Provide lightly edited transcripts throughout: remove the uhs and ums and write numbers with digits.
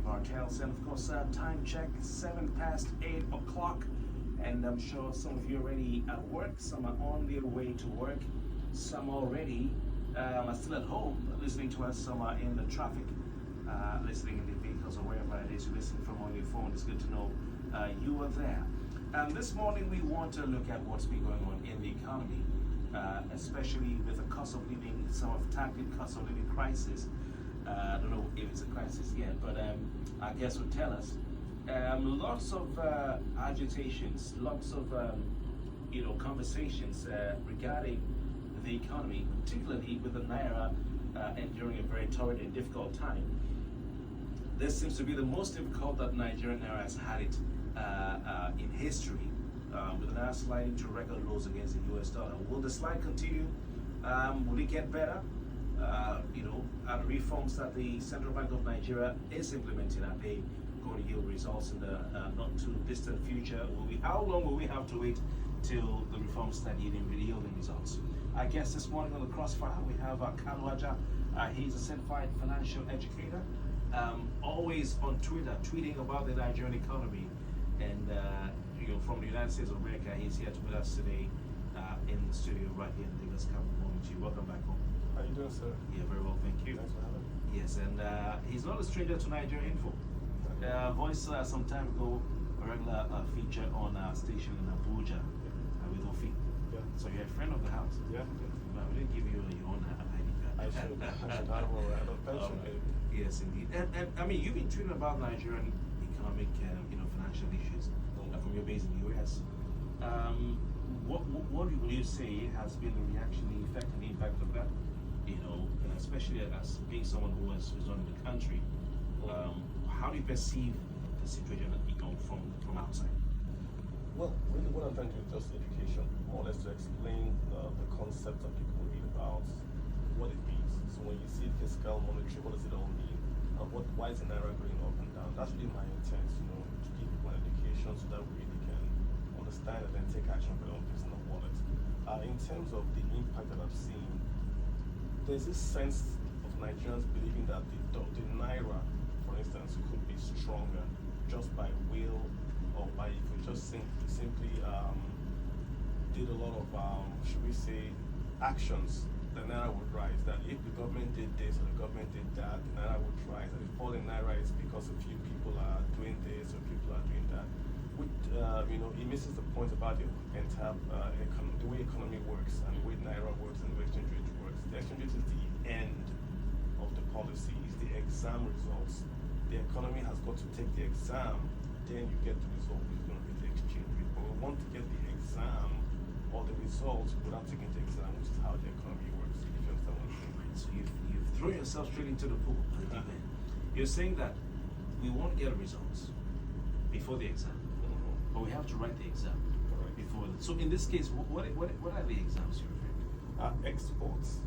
Bartells, and of course, time check 8:07, and I'm sure some of you are already at work, some are on their way to work, some already are still at home listening to us, some are in the traffic, listening in the vehicles or wherever it is you're listening from on your phone. It's good to know you are there. This morning we want to look at what's been going on in the economy, especially with the cost of living, some have tagged it cost of living crisis. I don't know if it's a crisis yet, but I guess would tell us. Lots of agitations, lots of conversations regarding the economy, particularly with the naira enduring a very torrid and difficult time. This seems to be the most difficult that Nigerian naira has had it in history, with the naira sliding to record lows against the US dollar. Will the slide continue? Will it get better? Are the reforms that the Central Bank of Nigeria is implementing, are they going to yield results in the not too distant future? How long will we have to wait till the reforms start yielding results? I guess this morning on the Crossfire we have Kaluaja. He's a certified financial educator, always on Twitter tweeting about the Nigerian economy, and from the United States of America. He's here with us today in the studio right here in Lagos. Welcome back home. How are you doing, sir? Yeah, very well, thank you. Thanks for having me. Yes, and he's not a stranger to Nigerian Info. Voice some time ago, a regular feature on our station in Abuja with Ofi. Yeah. So you're a friend of the house. Yeah. Well, we didn't give you your own ID card. I should have one right on pension, baby. Yes, indeed. And I mean, you've been tweeting about Nigerian economic, financial issues from your base in the US. What would you say has been the reaction, the effect, and the impact of that? Especially as being someone who is not in the country, how do you perceive the situation from outside? Well, really what I'm trying to do is just education, more or less to explain the concept that people read about, what it means. So when you see fiscal, monetary, what does it all mean? And why is the naira going up and down? That's really my intent, to give people an education so that we really can understand and then take action for their own personal wallet. In terms of the impact that I've seen, there's this sense of Nigerians believing that the naira, for instance, could be stronger just by will, or by if we just simply did a lot of, should we say, actions, the naira would rise. That if the government did this or the government did that, the naira would rise. And if fall in naira is because a few people are doing this or people are doing that. Which, it misses the point about the entire the way economy works and the way naira works and the way exchange rate works. The exchange rate is the end of the policy, is the exam results. The economy has got to take the exam, then you get the result, which is going to be the exchange rate. But we want to get the exam or the results without taking the exam, which is how the economy works. If you understand what I'm saying. So you've thrown yourself straight into the pool. You're saying that we want to get results before the exam, but we have to write the exam before. So in this case, what are the exams you're referring to? Exports,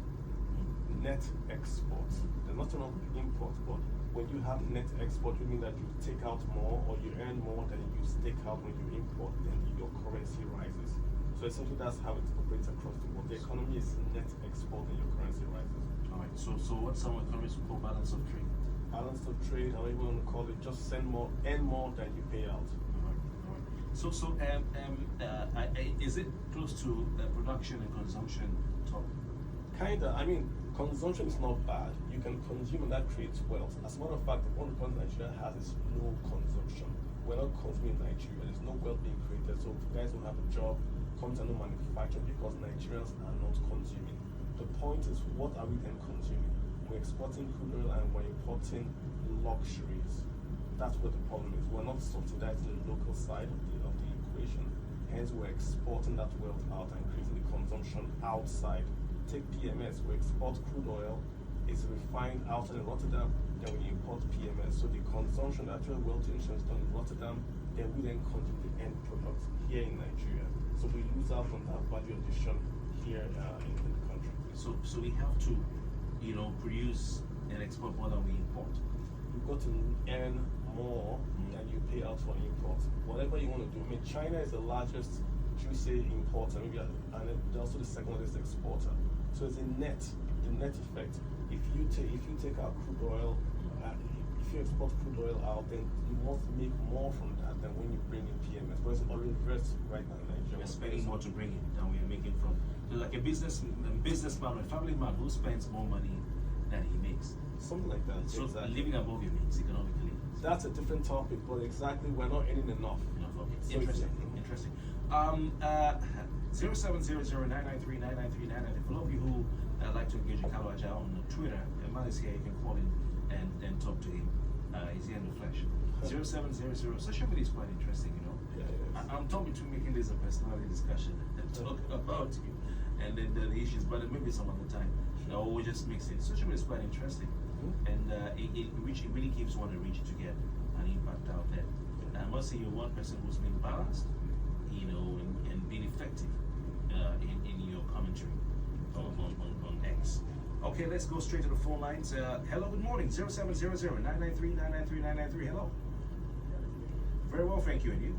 net exports. There's nothing wrong with import, but when you have net export, you mean that you take out more or you earn more than you take out when you import, then your currency rises. So essentially that's how it operates across the world. The economy is net export and your currency rises. All right, so what some economists would call balance of trade? Balance of trade, however you want to call it, just earn more than you pay out. So is it close to production and consumption talk? Kinda. I mean, consumption is not bad. You can consume and that creates wealth. As a matter of fact, the one problem Nigeria has is no consumption. We're not consuming in Nigeria. There's no wealth being created. So guys who have a job, come to no manufacturing because Nigerians are not consuming. The point is, what are we then consuming? We're exporting crude oil and we're importing luxuries. That's what the problem is. We're not subsidizing the local side of the equation. Hence, we're exporting that wealth out and increasing the consumption outside. Take PMS, we export crude oil, it's refined outside in Rotterdam, then we import PMS. So the consumption, the actual wealth insurance done in Rotterdam, then we then consume the end product here in Nigeria. So we lose out on that value addition here in the country. So we have to, produce and export more than we import. You've got to earn more than you pay out for import. Whatever you want to do. I mean, China is the largest, should we say, importer, maybe, and they're also the second largest exporter. So it's the net effect. If you take out crude oil, if if you export crude oil out, then you must make more from that than when you bring in PMS. But it's all reversed right now in Nigeria. We're spending more to bring in than we are making from. So like a businessman or a family man who spends more money than he makes. Something like that. So exactly. living above your means economically. That's a different topic, but exactly, we're not earning enough. Okay. So Interesting. Interesting. 0700-993-993-993. For all of you who like to engage with Kalu Aja on Twitter, a man is here. You can call in and talk to him. He's here in the flesh. 0700. Social media is quite interesting, you know. Yeah, I'm talking between making this a personality discussion and talk about you and then the issues, but maybe some other time. Or we'll just mix it. Social media is quite interesting. And it really gives one a reach to get an impact out there. And I must say, you're one person who's been balanced, you know, and being effective in your commentary on X. Okay, let's go straight to the phone lines. Hello, good morning. 0700-993-993-993. Hello. Very well, thank you. And you?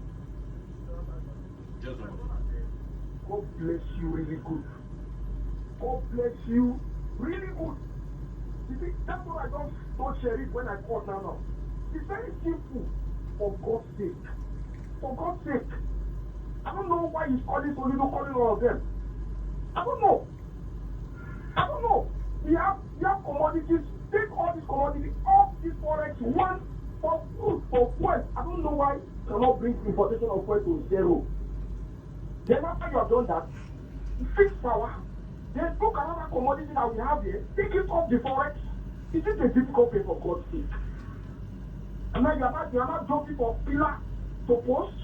Gentlemen. God bless you really good. God bless you really good. You see, that's what I don't share it when I call now. It's very simple. For God's sake. For God's sake. I don't know why he's calling Solido, calling all of them. I don't know. We have commodities. Take all these commodities off this forex. One for food, for fuel. I don't know why you cannot bring importation of fuel to zero. Then after you have done that, fix power. Then took another commodity that we have here, take it off the forex. Is it a difficult thing for God's sake? And now you are not joking for pillar to post.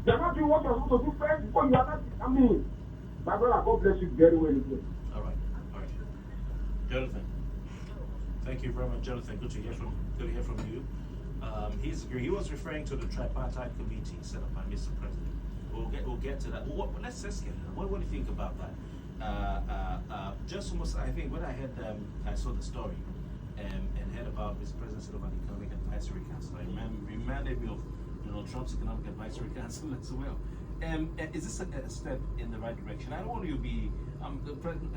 You are not doing what you are supposed to do first before you are not. I mean, my brother, God bless you very well again. All right. Jonathan. Thank you very much, Jonathan. Good to hear from you. He was referring to the tripartite committee set up by Mr. President. We'll get to that. Well, let's get to that. What do you think about that? Just almost, I think when I saw the story and heard about Mr. President set up an economic advisory council, it reminded me of Trump's economic advisory council as well. Is this a step in the right direction? I don't want you to be, the president,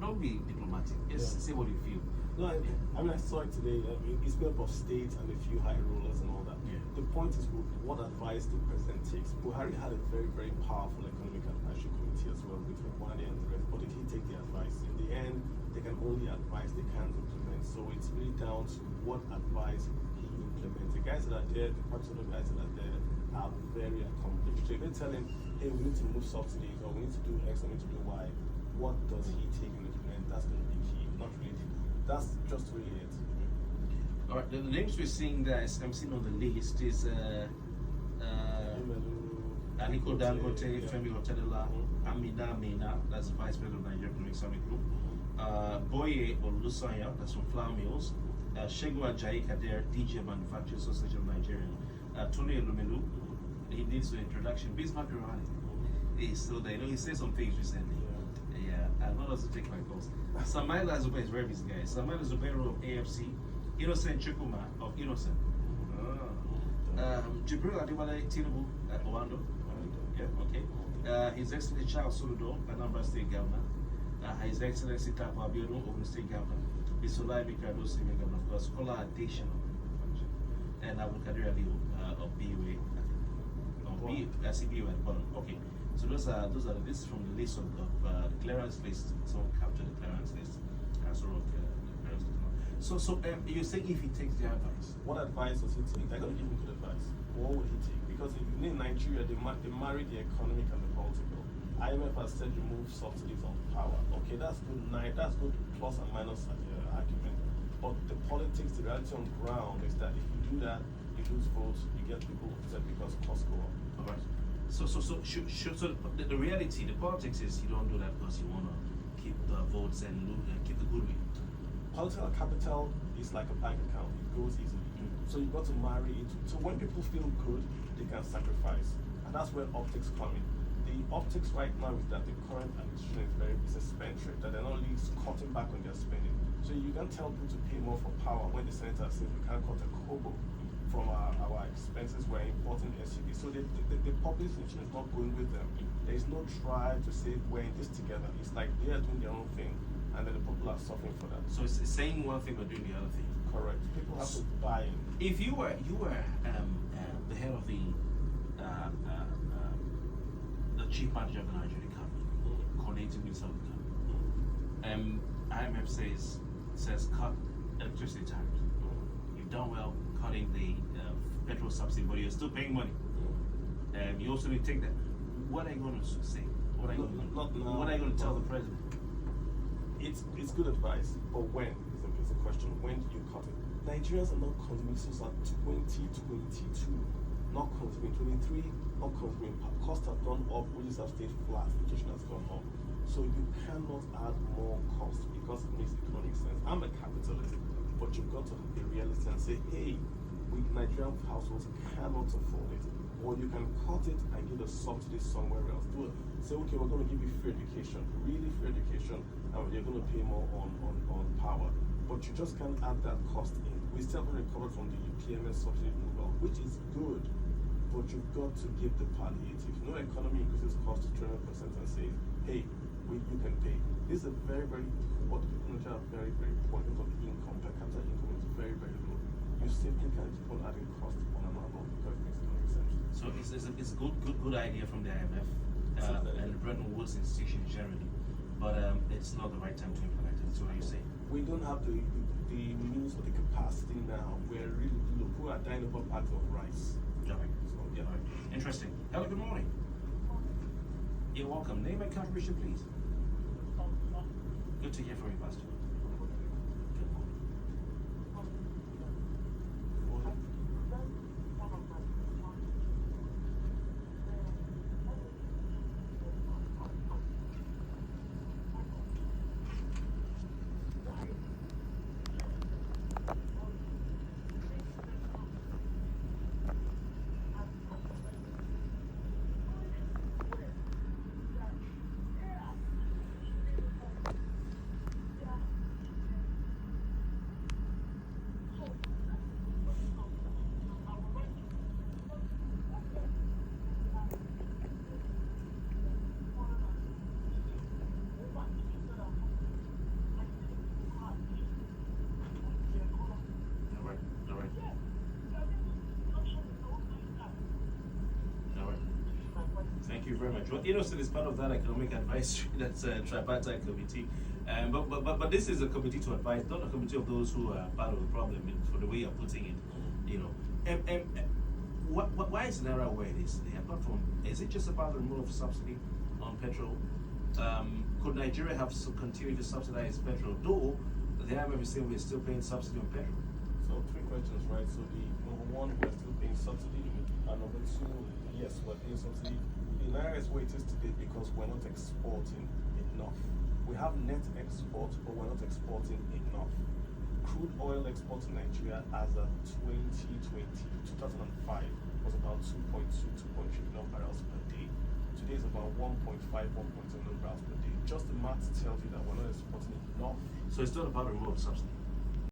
don't be diplomatic. Just say what you feel. No, I mean, I saw it today. I mean, it's made up of states and a few high rollers and all that. Yeah. The point is what advice the president takes. Buhari had a very, very powerful economic advisory committee as well with Wani and the rest. But did he take the advice? In the end, they can only advise, they can't implement. So it's really down to what advice he implements. The guys that are there, the particular guys that are there, are very accomplished. So if they tell him, hey, we need to move subsidies or we need to do X or we need to do Y, what does he take and implement? That's going to be key. Not really. That's just really it. All right, the names we're seeing there, I'm seeing on the list is Aliko Dangote, Femi Otedola, Amina Mena, that's the Vice President of Nigerian Economic Summit Group, Boye Olusanya, that's from Flour Mills, Shegun Ajayi Kader, DJ Manufacturers Association of Nigeria, Tony Elumelu, he needs an introduction, Bismarck Irani, he's still there. He said some things recently. Yeah, I'm not also take my calls. Samaila Zubair is very busy, guys. Samaila Zubair of AFC, Innocent Chukuma of Innocent. Jibril Adewale Tinubu at Orlando. Yeah, okay. His Excellency Charles Soludo, Anambra State Governor. His Excellency Tapo Abiodun, Ogun State Governor. Bisola Mikado, Senior Governor, of course. Kola Addition, and Abu Kadir Ali of BUA. CBU at the bottom. Okay. So those are the lists from the list of the clearance list. Someone captured the clearance list. So you're saying if he takes the advice? What advice does he take? They're going to give him good advice. What would he take? Because in Nigeria, they marry the economic and the political. IMF has said remove subsidies on power. Okay, that's good. That's good plus and minus argument. But the politics, the reality on the ground is that if you do that, you lose votes, you get people upset because costs go up. All right. So the reality, the politics is you don't do that because you want to keep the votes and keep the goodwill. Political capital is like a bank account. It goes easily. So you've got to marry it. So when people feel good, they can sacrifice. And that's where optics come in. The optics right now is that the current administration is a spendthrift, that they're not really cutting back on their spending. So you can tell people to pay more for power when the senator says we can't cut a kobo from our expenses, we're importing SUV. So the public institution is not going with them. There is no drive to say we're in this together. It's like they are doing their own thing, and then the people are suffering for that. So it's saying one thing but doing the other thing. Correct. People have to buy in. If you were the head of the chief manager of the Nigerian economy, coordinating with some economy, IMF says cut electricity tariffs. You've done well cutting the petrol subsidy, but you're still paying money. You also need to take that. What are you going to say? What are you going to tell the president? It's good advice, but when is the question? When do you cut it? Nigerians are not consuming since 2022, not consuming 23, not consuming. Costs have gone up, wages have stayed flat, inflation has gone up. So you cannot add more cost because it makes economic sense. I'm a capitalist, but you've got to be realistic and say, hey, Nigerian households cannot afford it. Or you can cut it and give a subsidy somewhere else. Do it. Say, okay, we're going to give you free education, really free education, and you're going to pay more on power. But you just can't add that cost in. We still haven't recovered from the PMS subsidy removal, which is good, but you've got to give the palliative. No economy increases cost to 300% and says, hey, you can pay. This is a very, very poor. People are very, very poor in terms of income. Per capita income is very, very low. You simply can't keep on adding cost on an annual because it makes economic sense. So it's a good idea from the IMF and the Bretton Woods institution generally, but it's not the right time to implement it. So what are you saying? We don't have the means or the capacity now. We're really low. People are dying over bags of rice. All right. So yeah. All right. Interesting. Hello, good morning. You're welcome. Name and contribution, please. Good to hear from you, Pastor. Good morning. Thank you very much. Well, Innocent is part of that economic advisory, that's a tripartite committee. But this is a committee to advise, not a committee of those who are part of the problem, for the way you're putting it, you know. Why is Naira where it is today? Apart from, is it just about the removal of subsidy on petrol? Could Nigeria have continued to subsidize petrol? Though the IMF is saying we're still paying subsidy on petrol. So 3 questions, right? So the number 1, we're still paying subsidy, and number 2, yes, we're paying subsidy. The Naira is where it is today because we're not exporting enough. We have net export, but we're not exporting enough. Crude oil export in Nigeria as of 2005 was about 2.2, 2.3 million barrels per day. Today is about 1.5, 1.7 million barrels per day. Just the math tells you that we're not exporting enough. So it's not about removal of subsidy.